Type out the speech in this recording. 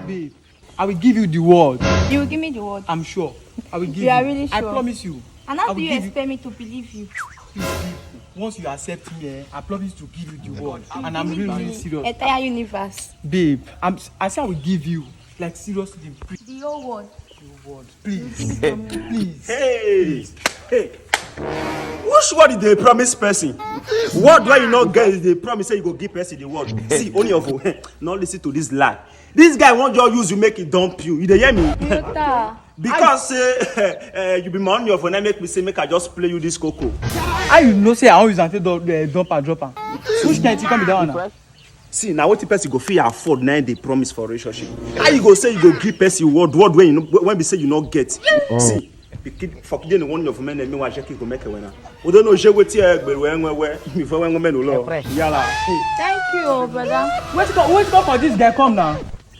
Babe, I will give you the word. You will give me the word. I'm sure. I will give you. You are really sure? I promise you. And I how will do you give expect me to believe you? Once you accept me, I promise to give you the word. And I'm really serious. Entire universe. Babe, I say I will give you. Like seriously, The whole world. the word. Please. Please. Hey. Which word did they promise person? What do you not get is they promise say you go give person the word. See, only of you, not listen to this lie. This guy won't just use you make it dump you. You dey hear me? Because you be my only of when I make me say make I just play you this cocoa. How you know say I always want to dump and drop am? Which kind you come be that one now? See, now what the person go fit afford now they promise for relationship. How you go say you go give person word when you know when we say you not get? See. For the one of men and me was checking to make a winner. We don't know what you where before when women will love. Thank you, brother. Wait for this guy come now.